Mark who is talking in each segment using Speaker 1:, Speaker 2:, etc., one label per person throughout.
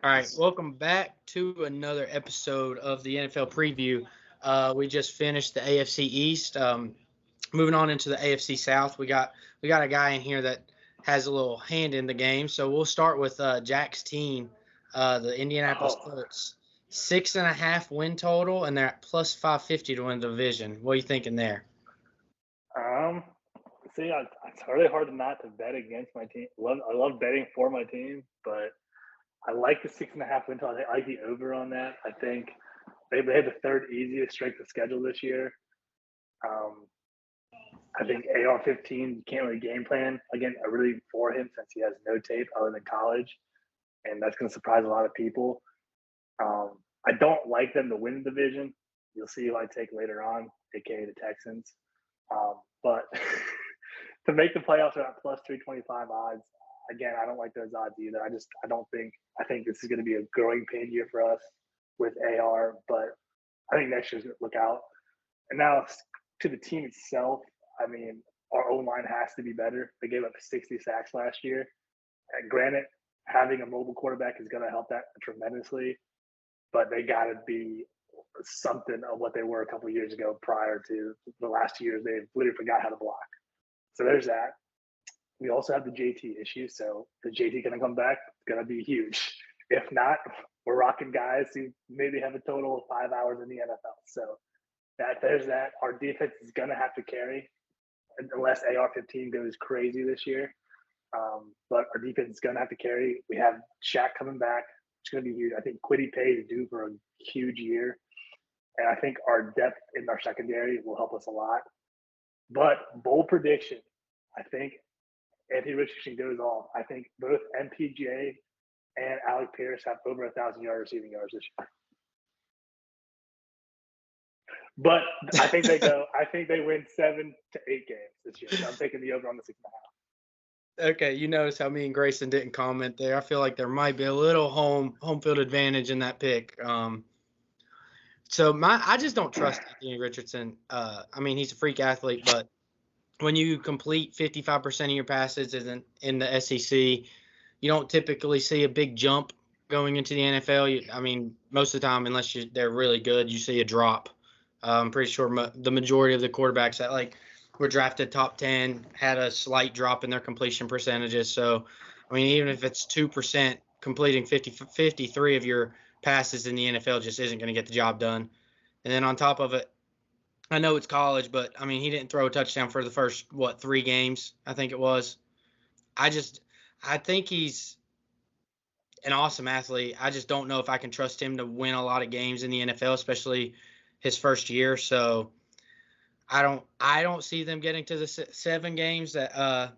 Speaker 1: All right, welcome back to another episode of the NFL preview. We just finished the AFC East. Moving on into the AFC South, we got a guy in here that has a little hand in the game. So we'll start with Jack's team, the Indianapolis
Speaker 2: Oh,
Speaker 1: Colts. 6.5 win total, and they're at plus 550 to win the division. What are you thinking there?
Speaker 2: um, it's really hard not to bet against my team. I love betting for my team, but I like the 6.5 win total. I like the over on that. I think they had the third easiest strength of schedule this year. Um, I think AR-15 can't really game plan again. Really for him since he has no tape other than college, and that's going to surprise a lot of people. I don't like them to win the division. You'll see who I take later on, aka the Texans. But to make the playoffs are at plus 325 odds. Again, I don't like those odds either. I think this is going to be a growing pain year for us with AR, but I think next year's going to look out. And now to the team itself, I mean, our O line has to be better. They gave up 60 sacks last year. And granted, having a mobile quarterback is going to help that tremendously, but they got to be something of what they were a couple of years ago prior to the last 2 years. They literally forgot how to block. So there's that. We also have the JT issue. So the JT going to come back? It's going to be huge. If not, we're rocking guys who maybe have a total of 5 hours in the NFL. So there's that. Our defense is going to have to carry unless AR-15 goes crazy this year. But our defense is going to have to carry. We have Shaq coming back. It's going to be huge. I think Quiddy Pay is due for a huge year. And I think our depth in our secondary will help us a lot. But bold prediction, I think Anthony Richardson goes off. I think both MPJ and Alec Pierce have over 1,000 receiving yards this year. But I think they go. I think they win 7 to 8 games this year. So I'm taking the over on the 6.5.
Speaker 1: Okay, you notice how me and Grayson didn't comment there. I feel like there might be a little home field advantage in that pick. I just don't trust Anthony Richardson. I mean, he's a freak athlete, but when you complete 55% of your passes in the SEC, you don't typically see a big jump going into the NFL. I mean, most of the time, unless they're really good, you see a drop. I'm pretty sure the majority of the quarterbacks that were drafted top 10 had a slight drop in their completion percentages. So, I mean, even if it's 2%, completing 53 of your passes in the NFL just isn't going to get the job done. And then on top of it, I know it's college, but I mean, he didn't throw a touchdown for the first 3 games, I think it was. I think he's an awesome athlete. I just don't know if I can trust him to win a lot of games in the NFL, especially his first year. So I don't see them getting to the 7 games that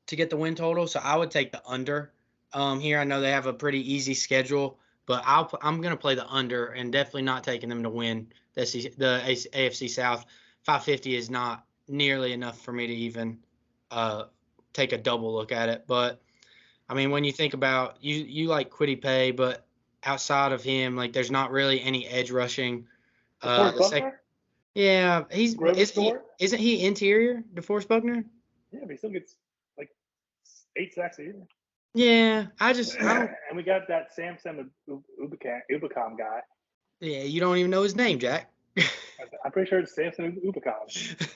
Speaker 1: to get the win total. So I would take the under here. I know they have a pretty easy schedule, but I'm going to play the under and definitely not taking them to win the AFC South. 550 is not nearly enough for me to even take a double look at it. But, I mean, when you think about you like Quiddy Pay, but outside of him, there's not really any edge rushing. Yeah, isn't he interior, DeForest Buckner?
Speaker 2: Yeah, but he still gets 8 sacks a year.
Speaker 1: Yeah,
Speaker 2: and we got that Samson Ubicom guy.
Speaker 1: Yeah, you don't even know his name, Jack.
Speaker 2: I'm pretty sure it's Samson Ubicom.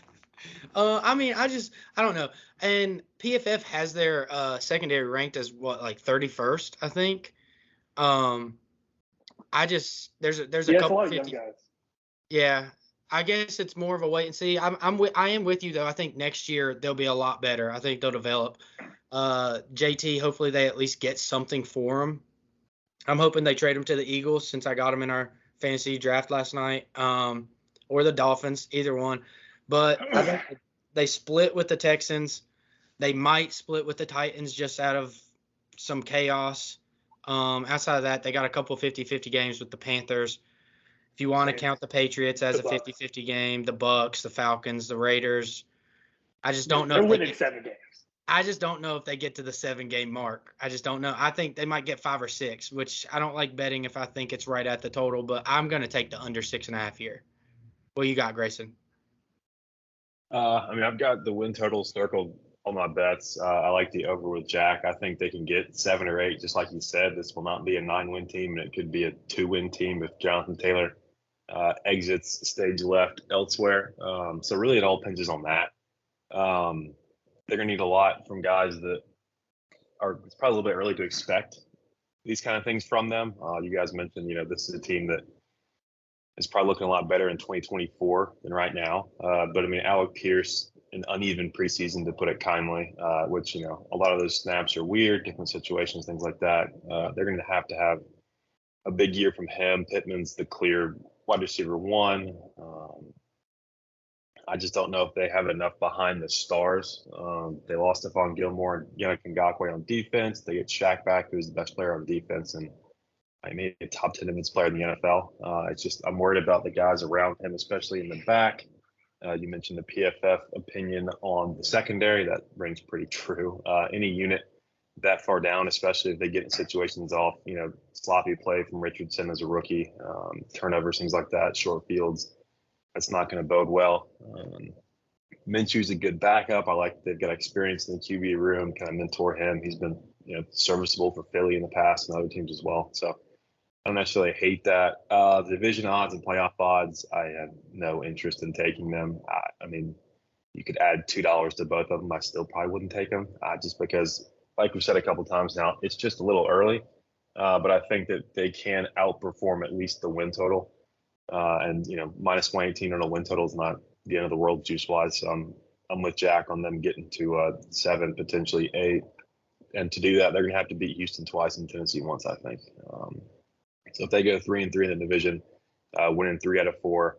Speaker 1: I mean, I don't know. And PFF has their secondary ranked as 31st, I think. There's a couple of young guys. Yeah, I guess it's more of a wait and see. I am with you though. I think next year they'll be a lot better. I think they'll develop. JT, hopefully they at least get something for him. I'm hoping they trade him to the Eagles since I got him in our fantasy draft last night, or the Dolphins, either one. But I think they split with the Texans. They might split with the Titans just out of some chaos. Outside of that, they got a couple 50-50 games with the Panthers. If you want to count the Patriots as a 50-50 game, the Bucks, the Falcons, the Raiders, I just don't know.
Speaker 2: They're winning 7 games.
Speaker 1: I just don't know if they get to the 7-game mark. I just don't know. I think they might get 5 or 6, which I don't like betting if I think it's right at the total, but I'm going to take the under 6.5 here. What you got, Grayson?
Speaker 3: I mean, I've got the win total circled all my bets. I like the over with Jack. I think they can get 7 or 8, just like you said. This will not be a 9-win team, and it could be a 2-win team if Jonathan Taylor exits stage left elsewhere. So really, it all hinges on that. They're going to need a lot from guys that are. It's probably a little bit early to expect these kind of things from them. You guys mentioned, this is a team that is probably looking a lot better in 2024 than right now. But I mean, Alec Pierce, an uneven preseason, to put it kindly, which, a lot of those snaps are weird, different situations, things like that. They're going to have a big year from him. Pittman's the clear wide receiver 1. I just don't know if they have enough behind the stars. They lost Stephon Gilmore and Yannick Ngakoue on defense. They get Shaq back, who's the best player on defense, and I made a top 10 defense player in the NFL. It's just I'm worried about the guys around him, especially in the back. You mentioned the PFF opinion on the secondary. That rings pretty true. Any unit that far down, especially if they get in situations off, sloppy play from Richardson as a rookie, turnovers, things like that, short fields, that's not going to bode well. Minshew's a good backup. I like they've got experience in the QB room, kind of mentor him. He's been, serviceable for Philly in the past and other teams as well. So I don't necessarily hate that. The division odds and playoff odds, I have no interest in taking them. I mean, you could add $2 to both of them. I still probably wouldn't take them just because, like we've said a couple times now, it's just a little early. But I think that they can outperform at least the win total. And minus 118 on a win total is not the end of the world juice-wise. So I'm with Jack on them getting to 7, potentially 8. And to do that, they're going to have to beat Houston twice and Tennessee once, I think. So if they go 3-3 in the division, winning 3 out of 4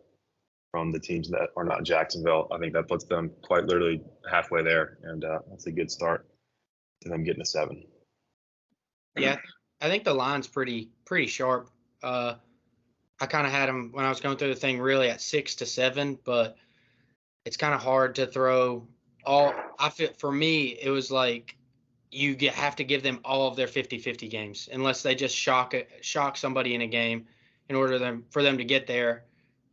Speaker 3: from the teams that are not Jacksonville, I think that puts them quite literally halfway there, and that's a good start to them getting a 7.
Speaker 1: Yeah, I think the line's pretty sharp. I kind of had them when I was going through the thing really at 6 to 7, but it's kind of hard to throw all. I feel for me it was like have to give them all of their 50-50 games unless they just shock somebody in a game in order for them to get there.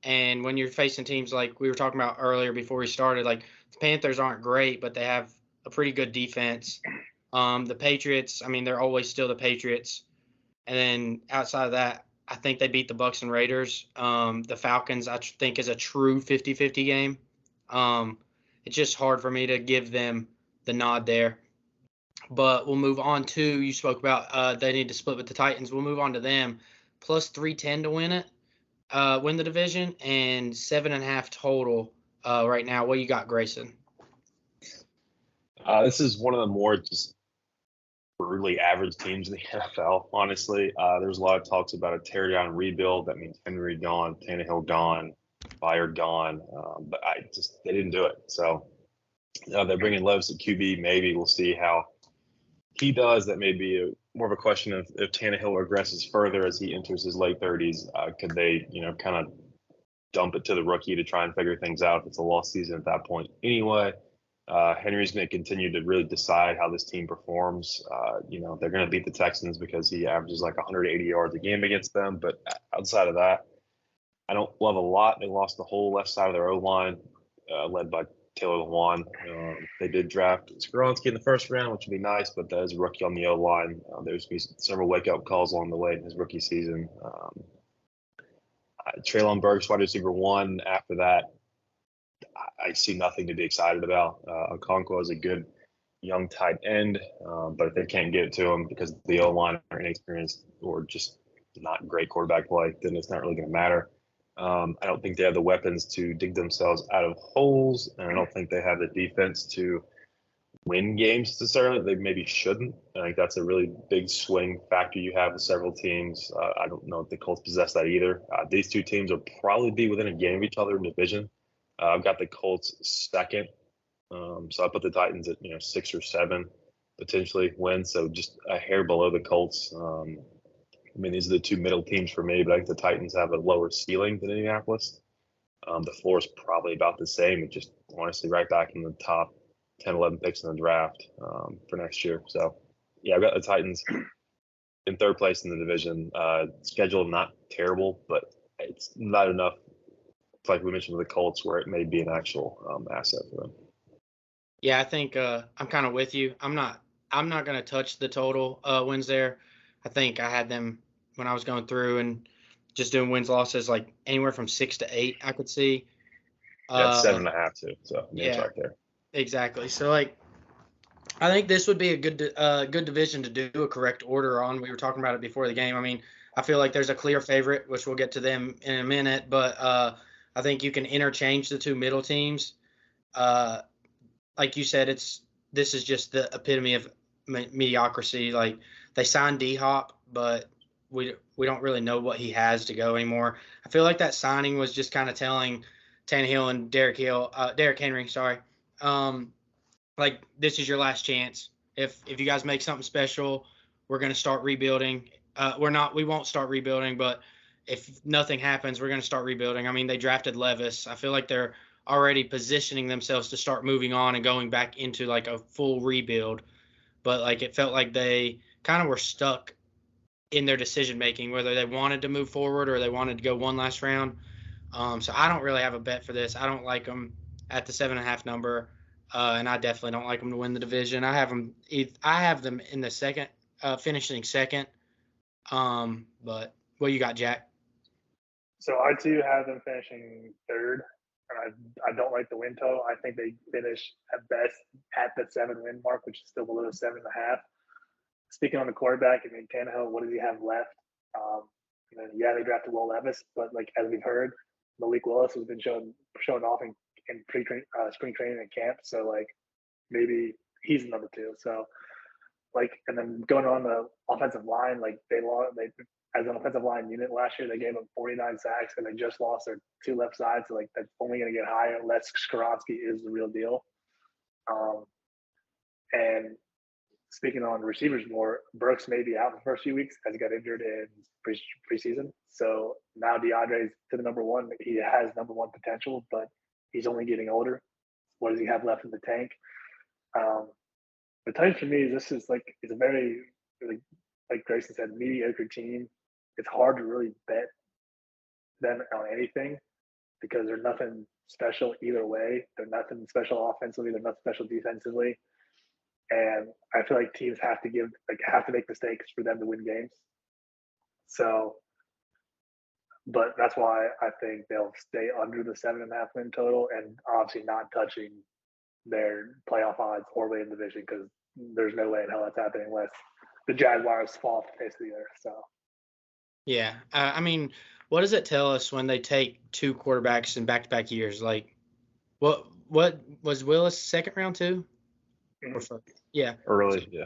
Speaker 1: And when you're facing teams like we were talking about earlier before we started, like the Panthers aren't great, but they have a pretty good defense. The Patriots, I mean, they're always still the Patriots. And then outside of that, I think they beat the Bucs and Raiders. The Falcons, I think, is a true 50-50 game. It's just hard for me to give them the nod there. But we'll move on to, you spoke about they need to split with the Titans. We'll move on to them. Plus 310 to win the division, and 7.5 total right now. What you got, Grayson?
Speaker 3: This is one of the more just brutally average teams in the NFL, honestly. There's a lot of talks about a tear-down rebuild. That means Henry gone, Tannehill gone, Byard gone. But they didn't do it. So they're bringing Levis at QB. Maybe we'll see how he does. That may be more of a question of if Tannehill regresses further as he enters his late 30s. Could they, kind of dump it to the rookie to try and figure things out if it's a lost season at that point anyway? Henry's going to continue to really decide how this team performs. They're going to beat the Texans because he averages like 180 yards a game against them. But outside of that, I don't love a lot. They lost the whole left side of their O-line, led by Taylor Lewan. They did draft Skoronski in the first round, which would be nice, but as a rookie on the O-line, there's been several wake-up calls along the way in his rookie season. Treylon Burks, wide receiver 1. After that, I see nothing to be excited about. Okonkwo is a good young tight end, but if they can't get it to him because the O-line are inexperienced or just not great quarterback play, then it's not really going to matter. I don't think they have the weapons to dig themselves out of holes, and I don't think they have the defense to win games necessarily. They maybe shouldn't. I think that's a really big swing factor you have with several teams. I don't know if the Colts possess that either. These two teams will probably be within a game of each other in division. I've got the Colts second, so I put the Titans at 6 or 7 potentially win, so just a hair below the Colts. These are the two middle teams for me, but I think the Titans have a lower ceiling than Indianapolis. The floor is probably about the same. It's just honestly right back in the top 10, 11 picks in the draft for next year. So, yeah, I've got the Titans in 3rd place in the division. Schedule not terrible, but it's not enough, like we mentioned with the Colts, where it may be an actual asset for them.
Speaker 1: Yeah, I think I'm kind of with you. I'm not going to touch the total wins there. I think I had them when I was going through and just doing wins losses like anywhere from 6 to 8. I could see.
Speaker 3: Yeah, it's
Speaker 1: Uh,
Speaker 3: 7.5 too. So I mean, it's
Speaker 1: yeah,
Speaker 3: right there.
Speaker 1: exactly. So like I think this would be a good division to do a correct order on. We were talking about it before the game. I mean, I feel like there's a clear favorite, which we'll get to them in a minute, but I think you can interchange the two middle teams. Uh, like you said, this is just the epitome of mediocrity. Like they signed D Hop, but we don't really know what he has to go anymore. I feel like that signing was just kind of telling Tannehill and Derrick Henry, sorry, um, like this is your last chance. If you guys make something special, we're gonna start rebuilding. We won't start rebuilding, but if nothing happens, we're gonna start rebuilding. I mean, they drafted Levis. I feel like they're already positioning themselves to start moving on and going back into like a full rebuild. But like it felt like they kind of were stuck in their decision making, whether they wanted to move forward or they wanted to go one last round. So I don't really have a bet for this. I don't like them at the 7.5 number, and I definitely don't like them to win the division. I have them in the second, finishing second. But what you got, Jack?
Speaker 2: So I too have them finishing third, and I don't like the win total. I think they finish at best at the 7 win mark, which is still below 7.5. Speaking on the quarterback, I mean Tannehill, what does he have left? Um, yeah, they drafted Will Levis, but like as we've heard, Malik Willis has been showing off in spring training and camp. So like maybe he's number two. So like, and then going on the offensive line, like they as an offensive line unit last year, they gave them 49 sacks and they just lost their two left sides. So like that's only going to get higher unless Skarovsky is the real deal. Um, and speaking on receivers more, Brooks may be out the first few weeks as he got injured in preseason. So now DeAndre's to the number one. He has number one potential, but he's only getting older. What does he have left in the tank? The Titans for me, this is like it's a very like Grayson said, mediocre team. It's hard to really bet them on anything because they're nothing special either way. They're nothing special offensively. They're nothing special defensively. And I feel like teams have to make mistakes for them to win games. So, but that's why I think they'll stay under the 7.5 win total and obviously not touching their playoff odds or win the division because there's no way in hell that's happening unless the Jaguars fall off the face of the earth. So,
Speaker 1: Yeah, I mean, what does it tell us when they take two quarterbacks in back-to-back years? Like, what was Willis second round too? Or yeah,
Speaker 3: Early, yeah.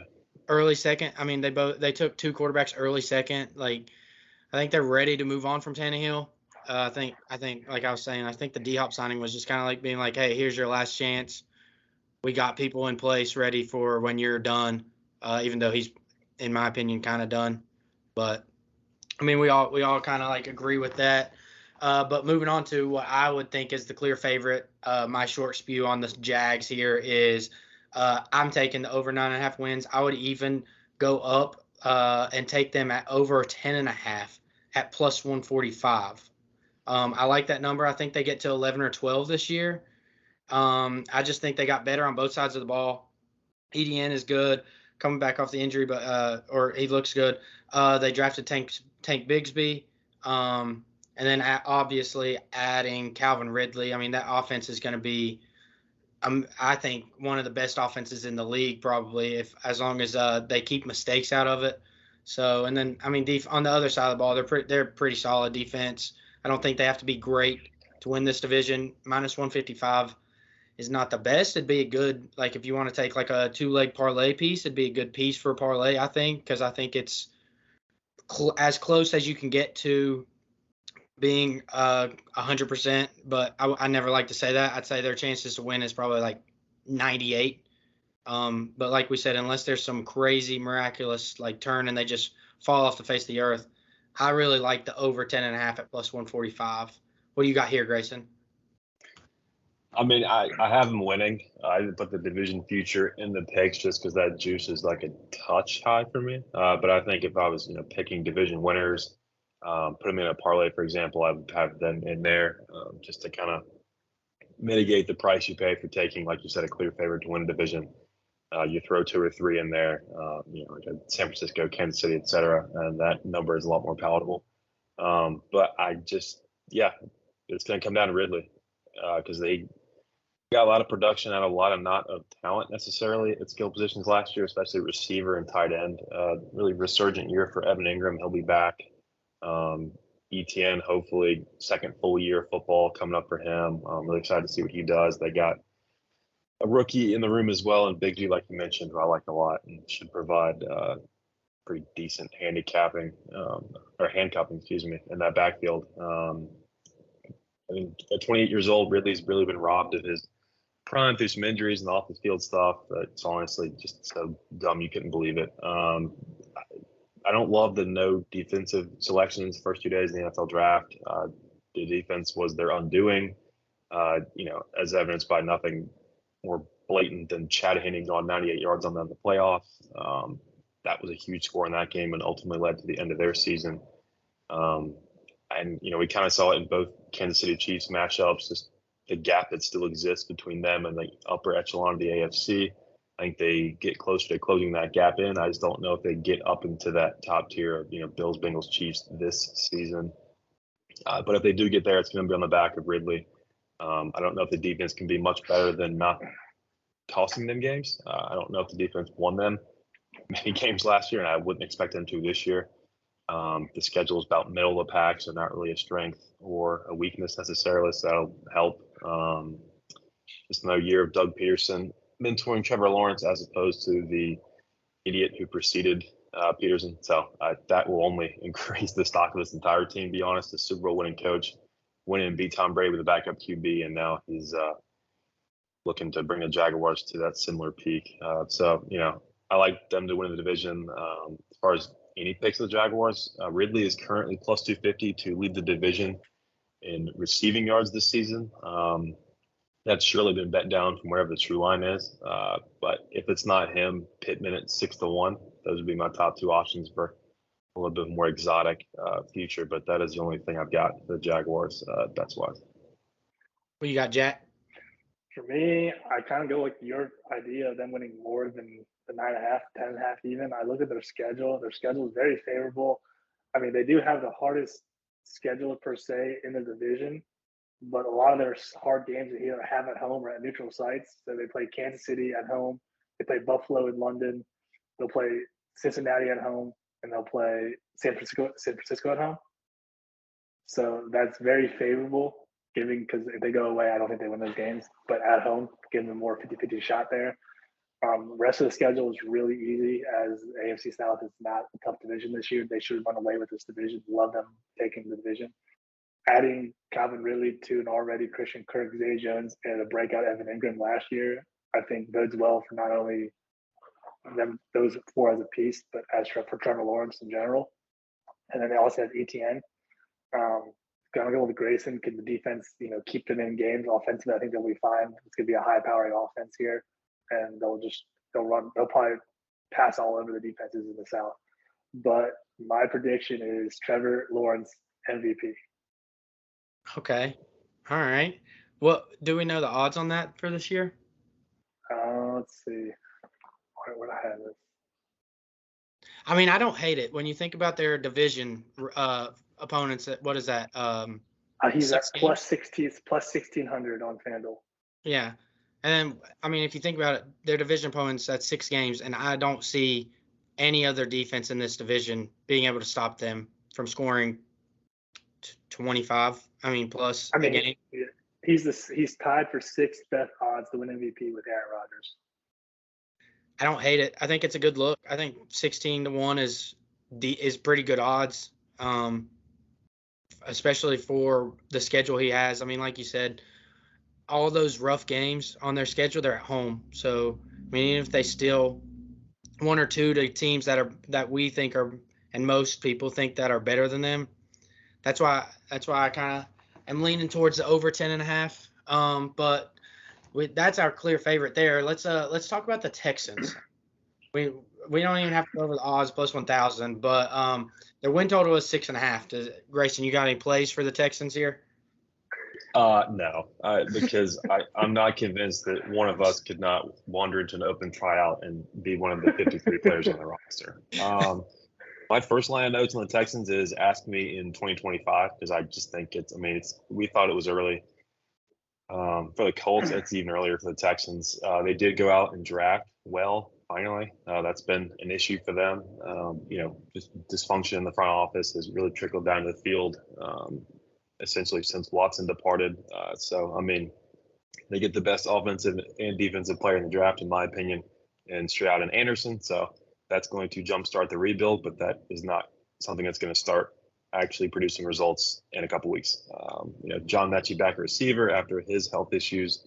Speaker 1: early second. I mean, they took two quarterbacks early second. Like, I think they're ready to move on from Tannehill. I think like I was saying, I think the D Hop signing was just kind of like being like, hey, here's your last chance. We got people in place ready for when you're done. Even though he's, in my opinion, kind of done. But I mean, we all kind of like agree with that. But moving on to what I would think is the clear favorite, my short spew on the Jags here is I'm taking the over 9.5 wins. I would even go up and take them at over 10.5 at plus 145. I like that number. I think they get to 11 or 12 this year. I just think they got better on both sides of the ball. EDN is good, coming back off the injury, but or he looks good. They drafted Tank Bigsby, and then obviously adding Calvin Ridley. I mean, that offense is going to be, I think, one of the best offenses in the league, probably, if as long as they keep mistakes out of it. So, and then I mean, on the other side of the ball, they're pretty solid defense. I don't think they have to be great to win this division. Minus 155 is not the best. It'd be a good, like if you want to take like a 2-leg parlay piece, it'd be a good piece for a parlay, I think, because I think it's as close as you can get to being 100%. But I never like to say that. I'd say their chances to win is probably like 98. But like we said, unless there's some crazy miraculous like turn and they just fall off the face of the earth, I really like the over 10.5 at plus 145. What do you got here, Grayson?
Speaker 3: I mean, I have them winning. I didn't put the division future in the picks just because that juice is like a touch high for me. But I think if I was, picking division winners, put them in a parlay, for example, I would have them in there just to kind of mitigate the price you pay for taking, like you said, a clear favorite to win a division. You throw 2 or 3 in there, like a San Francisco, Kansas City, et cetera, and that number is a lot more palatable. But it's going to come down to Ridley because they got a lot of production out of a lot of not of talent necessarily at skill positions last year, especially receiver and tight end. Really resurgent year for Evan Ingram. He'll be back. ETN, hopefully second full year of football coming up for him. I'm really excited to see what he does. They got a rookie in the room as well, and Big G, like you mentioned, who I like a lot and should provide pretty decent handcuffing, in that backfield. I mean, at 28 years old, Ridley's really been robbed of his prime through some injuries and off the field stuff. It's honestly just so dumb you couldn't believe it. I don't love the no defensive selections the first 2 days in the NFL draft. The defense was their undoing, as evidenced by nothing more blatant than Chad Henne going 98 yards on them in the playoffs. That was a huge score in that game and ultimately led to the end of their season. And we kind of saw it in both Kansas City Chiefs matchups, just the gap that still exists between them and the upper echelon of the AFC. I think they get closer to closing that gap in. I just don't know if they get up into that top tier of, Bills, Bengals, Chiefs this season. But if they do get there, it's going to be on the back of Ridley. I don't know if the defense can be much better than not tossing them games. I don't know if the defense won them many games last year, and I wouldn't expect them to this year. The schedule is about middle of the pack, so not really a strength or a weakness necessarily, so that'll help. Just another year of Doug Peterson mentoring Trevor Lawrence as opposed to the idiot who preceded Peterson. So that will only increase the stock of this entire team, to be honest. The Super Bowl winning coach winning and beat Tom Brady with a backup QB, and now he's looking to bring the Jaguars to that similar peak. I like them to win the division. As far as any picks of the Jaguars, Ridley is currently plus 250 to lead the division in receiving yards this season. That's surely been bet down from wherever the true line is. But if it's not him, Pittman at 6-1. Those would be my top 2 options for a little bit more exotic future. But that is the only thing I've got for the Jaguars bets wise.
Speaker 1: What you got, Jack?
Speaker 2: For me, I kind of go like your idea of them winning more than the 9.5, 10.5 even. I look at their schedule. Their schedule is very favorable. I mean, they do have the hardest schedule per se in the division, but a lot of their hard games they either have at home or at neutral sites. So they play Kansas City at home. They play Buffalo in London. They'll play Cincinnati at home, and they'll play San Francisco at home. So that's very favorable, because if they go away, I don't think they win those games. But at home, give them a more 50-50 shot there. Rest of the schedule is really easy, as AFC South is not a tough division this year. They should run away with this division. Love them taking the division. Adding Calvin Ridley to an already Christian Kirk, Zay Jones, and a breakout Evan Ingram last year, I think bodes well for not only them, those 4 as a piece, but as for Trevor Lawrence in general. And then they also have ETN. Gonna go with Grayson. Can the defense, keep them in games offensively? I think they'll be fine. It's gonna be a high-powering offense here, and they'll probably pass all over the defenses in the South. But my prediction is Trevor Lawrence MVP.
Speaker 1: Okay. All right. Well, do we know the odds on that for this year?
Speaker 2: Let's see. Where do I have this?
Speaker 1: I mean, I don't hate it. When you think about their division opponents, what is that?
Speaker 2: He's at plus 1,600 on FanDuel.
Speaker 1: Yeah. And then, I mean, if you think about it, their division opponents, that's 6 games, and I don't see any other defense in this division being able to stop them from scoring 25. Plus a game.
Speaker 2: He's tied for 6th best odds to win MVP with Aaron Rodgers.
Speaker 1: I don't hate it. I think it's a good look. I think 16-1 is pretty good odds, especially for the schedule he has. I mean, like you said, all those rough games on their schedule, they're at home. So, I mean, even if they steal 1 or 2 to teams that we think are, and most people think that are better than them, that's why I kind of am leaning towards the over 10.5. But that's our clear favorite there. Let's talk about the Texans. We don't even have to go over the odds plus 1,000, but their win total is 6.5. Grayson, you got any plays for the Texans here?
Speaker 3: No, because I'm not convinced that one of us could not wander into an open tryout and be one of the 53 players on the roster. My first line of notes on the Texans is ask me in 2025 because I just think we thought it was early. For the Colts, it's even earlier for the Texans. They did go out and draft well, finally. That's been an issue for them. Just dysfunction in the front office has really trickled down to the field, essentially since Watson departed. They get the best offensive and defensive player in the draft, in my opinion, in Stroud and Anderson. So that's going to jumpstart the rebuild, but that is not something that's going to start actually producing results in a couple weeks. John Mechie back at receiver after his health issues.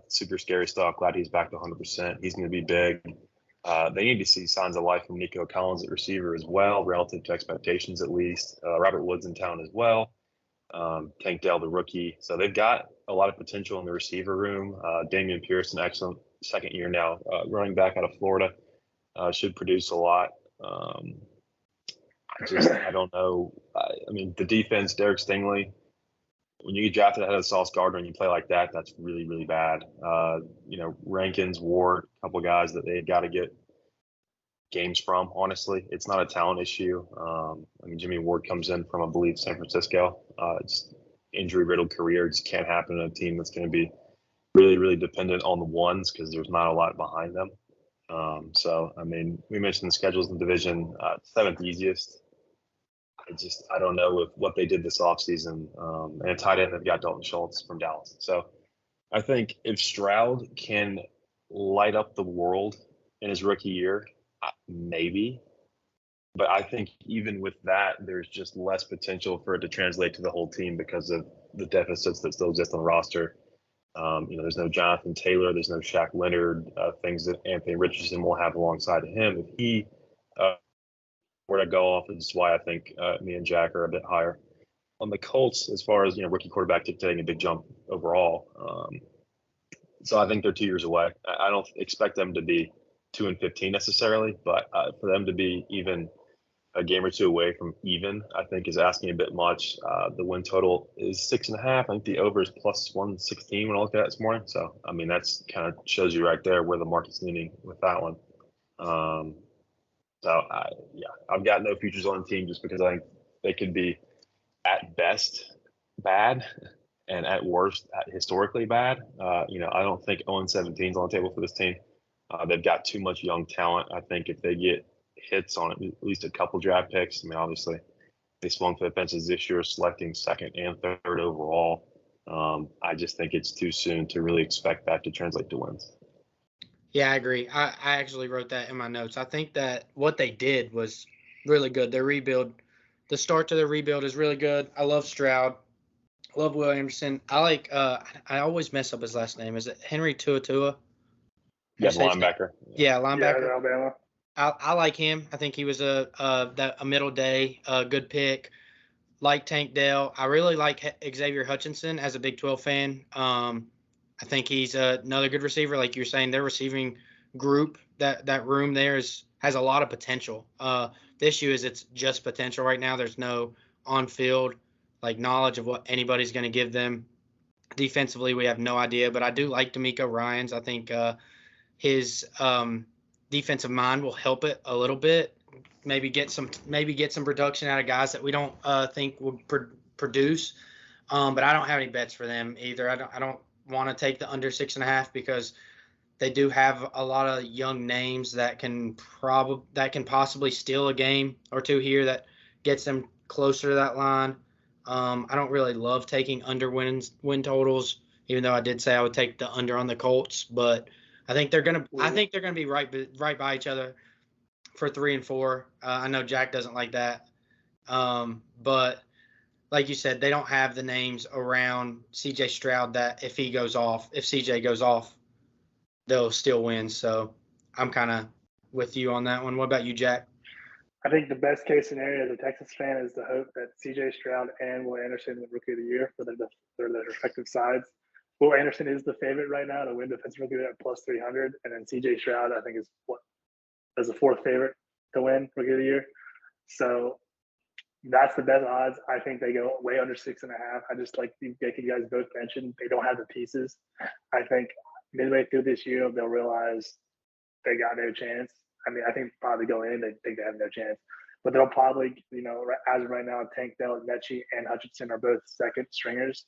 Speaker 3: Super scary stuff. Glad he's back to 100%. He's going to be big. They need to see signs of life from Nico Collins at receiver as well, relative to expectations at least. Robert Woods in town as well. Tank Dell, the rookie. So they've got a lot of potential in the receiver room. Damian Pierce, an excellent second year now, running back out of Florida, should produce a lot. I don't know. The defense, Derek Stingley, when you get drafted ahead of Sauce Gardner and you play like that, that's really, really bad. Rankins, Ward, a couple guys that they've got to get games from, honestly. It's not a talent issue. Jimmy Ward comes in from, I believe, San Francisco. Just injury-riddled career. Just can't happen in a team that's going to be really, really dependent on the ones because there's not a lot behind them. We mentioned the schedules in the division, seventh easiest. I don't know if what they did this offseason. And a tight end, they've got Dalton Schultz from Dallas. So I think if Stroud can light up the world in his rookie year, maybe. But I think even with that, there's just less potential for it to translate to the whole team because of the deficits that still exist on the roster. There's no Jonathan Taylor, there's no Shaq Leonard, things that Anthony Richardson will have alongside of him. If he were to go off, is why I think me and Jack are a bit higher on the Colts as far as rookie quarterback taking a big jump overall. So I think they're 2 years away. I don't expect them to be 2-15 necessarily, but for them to be even a game or two away from even, I think is asking a bit much. The win total is 6.5. I think the over is plus 116 when I looked at it this morning. So, that's kind of shows you right there where the market's leaning with that one. I've got no futures on the team just because I think they could be at best bad and at worst historically bad. I don't think 0-17 is on the table for this team. They've got too much young talent. I think if they get hits on at least a couple draft picks, obviously they swung for the fences this year, selecting second and third overall. I just think it's too soon to really expect that to translate to wins.
Speaker 1: Yeah, I agree. I actually wrote that in my notes. I think that what they did was really good. Their rebuild, the start to their rebuild is really good. I love Stroud. I love Will Anderson. I like, I always mess up his last name. Is it Henry Tuatua?
Speaker 3: Yeah, linebacker.
Speaker 1: Yeah, linebacker.
Speaker 2: Yeah, Alabama.
Speaker 1: I like him. I think he was a middle day, good pick. Like Tank Dell. I really like Xavier Hutchinson as a Big 12 fan. I think he's another good receiver. Like you're saying, their receiving group, that room there has a lot of potential. The issue is it's just potential right now. There's no on-field knowledge of what anybody's going to give them. Defensively, we have no idea. But I do like D'Amico Ryans. I think his defensive mind will help it a little bit. Maybe get some production out of guys that we don't think will produce. But I don't have any bets for them either. I don't want to take the under 6.5 because they do have a lot of young names that can possibly steal a game or two here that gets them closer to that line. I don't really love taking under win totals, even though I did say I would take the under on the Colts, but I think they're gonna be right by each other for 3 and 4. I know Jack doesn't like that, but like you said, they don't have the names around C.J. Stroud that if C.J. goes off, they'll still win. So I'm kind of with you on that one. What about you, Jack?
Speaker 2: I think the best case scenario as a Texas fan is the hope that C.J. Stroud and Will Anderson win Rookie of the Year for their respective sides. Will Anderson is the favorite right now to win Defensive Rookie of the Year at plus 300, and then C.J. Stroud I think is the fourth favorite to win Rookie of the Year. So That's the best odds. I think they go way under 6.5. I just like you guys both mentioned, they don't have the pieces. I think midway through this year, they'll realize they got no chance. I mean, I think probably going in, they think they have no chance. But they'll probably, as of right now, Tank Dell, Mechie, and Hutchinson are both second stringers.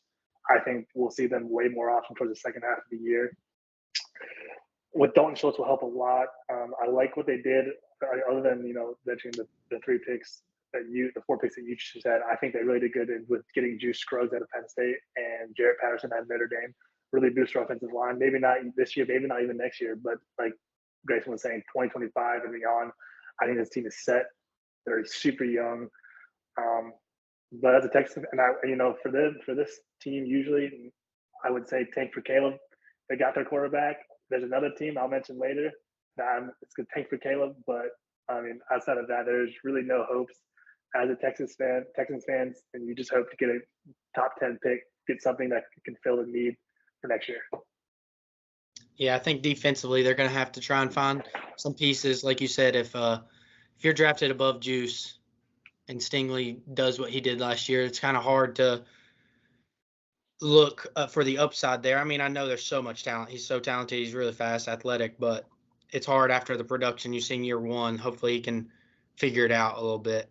Speaker 2: I think we'll see them way more often towards the second half of the year. With Dalton Schultz will help a lot. I like what they did, other than mentioning the 3 picks the 4 picks that you just said. I think they really did good with getting Juice Scruggs out of Penn State and Jarrett Patterson out of Notre Dame. Really boost our offensive line. Maybe not this year, maybe not even next year, but like Grayson was saying, 2025 and beyond, I think this team is set. They're super young. But as a Texas, and for this team, usually I would say tank for Caleb. They got their quarterback. There's another team I'll mention later that it's going to tank for Caleb. But I mean, outside of that, there's really no hopes as a Texans fans, and you just hope to get a top 10 pick, get something that can fill the need for next year.
Speaker 1: Yeah, I think defensively they're going to have to try and find some pieces. Like you said, if you're drafted above Juice and Stingley does what he did last year, it's kind of hard to look for the upside there. I mean, I know there's so much talent. He's so talented. He's really fast, athletic, but it's hard after the production you've seen year one. Hopefully he can figure it out a little bit.